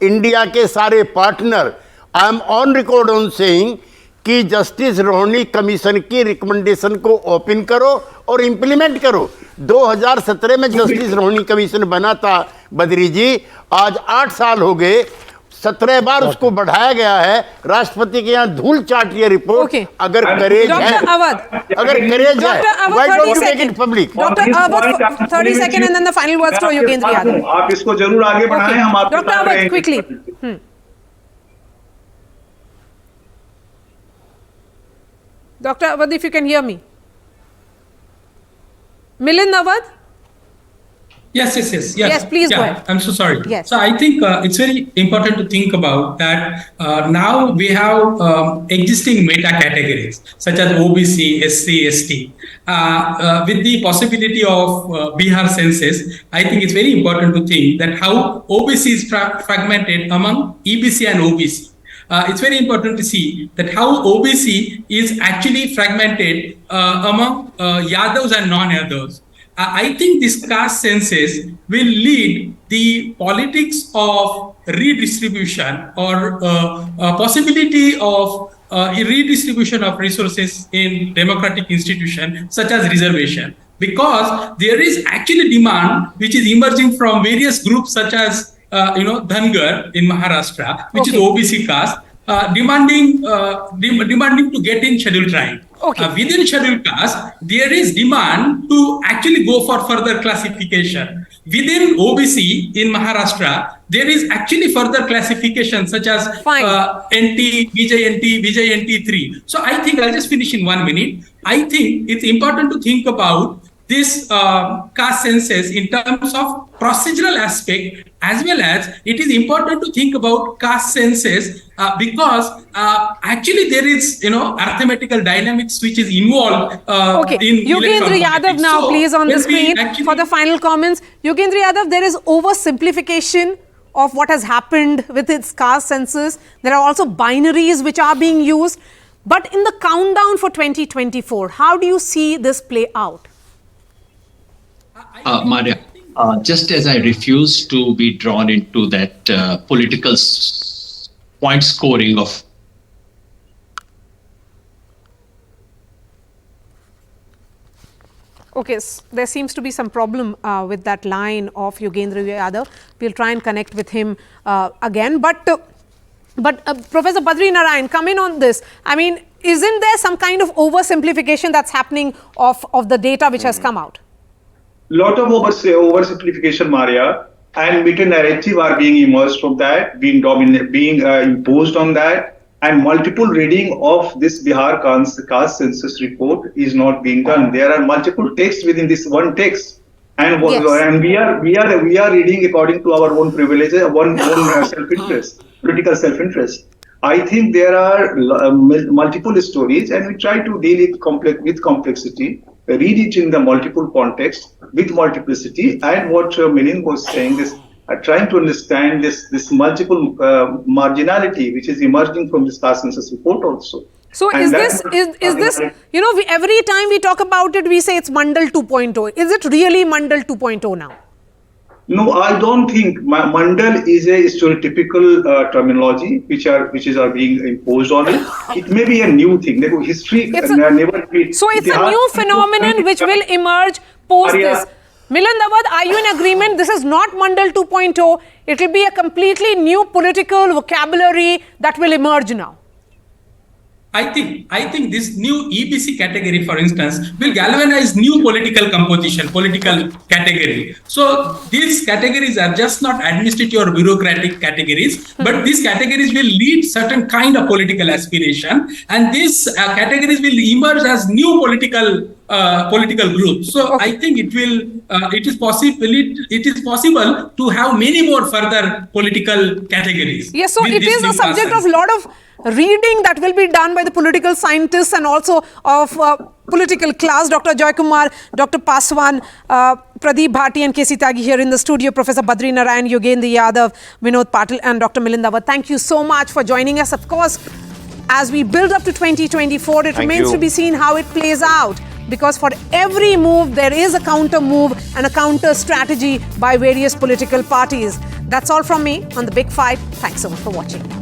इंडिया के सारे partner, I am on record on saying कि जस्टिस रोहिणी कमीशन की रिकमेंडेशन को ओपन करो और इंप्लीमेंट करो। 2017 में जस्टिस रोहिणी कमीशन बना था बद्री जी, आज 8 साल हो गए, 17 बार उसको बढ़ाया गया है। राष्ट्रपति के यहाँ धूल चाट ये रिपोर्ट। अगर करेज है, why don't you make it public? Doctor Awadh 30 second and then the final words to Yogendra Yadav. आप इसको जरूर आगे बढ़ाएं, हम आपके doctor Awadh quickly. Dr. Awadh, if you can hear me. Milind Awadh? Yes. Yes, please go ahead. I'm so sorry. Yes. So I think it's very important to think about that now we have existing meta categories such as OBC, SC, ST. With the possibility of Bihar census, I think it's very important to think that how OBC is fragmented among EBC and OBC. It's very important to see that how OBC is actually fragmented among Yadavs and non-Yadavs. I think this caste census will lead the politics of redistribution or possibility of redistribution of resources in democratic institutions such as reservation, because there is actually demand which is emerging from various groups such as Dhangar in Maharashtra, which is OBC caste, demanding to get in scheduled tribe. Within scheduled caste, there is demand to actually go for further classification. Within OBC in Maharashtra, there is actually further classification such as NT, VJNT 3. So I think I'll just finish in 1 minute. I think it's important to think about this caste census in terms of procedural aspect, as well as it is important to think about caste census because actually there is arithmetical dynamics which is involved in Yogendra Yadav now please on the screen for the final comments. Yogendra Yadav, there is oversimplification of what has happened with its caste census. There are also binaries which are being used, but in the countdown for 2024, how do you see this play out? Marya, just as I refuse to be drawn into that political point scoring of. Okay, there seems to be some problem with that line of Yogendra Yadav. We'll try and connect with him again. But Professor Badri Narayan, come in on this. I mean, isn't there some kind of oversimplification that's happening of the data which has come out? Lot of oversimplification, Marya, and meta-narrative are being emerged from that, being imposed on that, and multiple reading of this Bihar caste census report is not being done. There are multiple texts within this one text, and we are reading according to our own privileges, own self-interest, political self-interest. I think there are multiple stories, and we try to deal with complexity. Read it in the multiple context with multiplicity, and what Milind was saying is trying to understand this multiple marginality which is emerging from this caste census report also. So is this every time we talk about it we say it's Mandal 2.0. Is it really Mandal 2.0 now? No, I don't think Mandal is a stereotypical terminology which are being imposed on it. It may be a new thing. History never been. So it's a new phenomenon which will emerge post this. Milind Awadh, are you in agreement? This is not Mandal 2.0. It will be a completely new political vocabulary that will emerge now. I think this new EBC category, for instance, will galvanize new political composition, political category. So these categories are just not administrative or bureaucratic categories, but these categories will lead certain kind of political aspiration, and these categories will emerge as new political groups. So I think it is possible to have many more further political categories. Yes, so it is a subject of a lot of reading that will be done by the political scientists and also of political class. Dr. Joy Kumar, Dr. Paswan, Pradeep Bharti and Caste Tyagi here in the studio, Professor Badri Narayan, Yogendra Yadav, Vinod Patil and Dr. Milind Dawar. Thank you so much for joining us. Of course, as we build up to 2024, it remains to be seen how it plays out. Because for every move, there is a counter move and a counter strategy by various political parties. That's all from me on The Big Fight. Thanks so much for watching.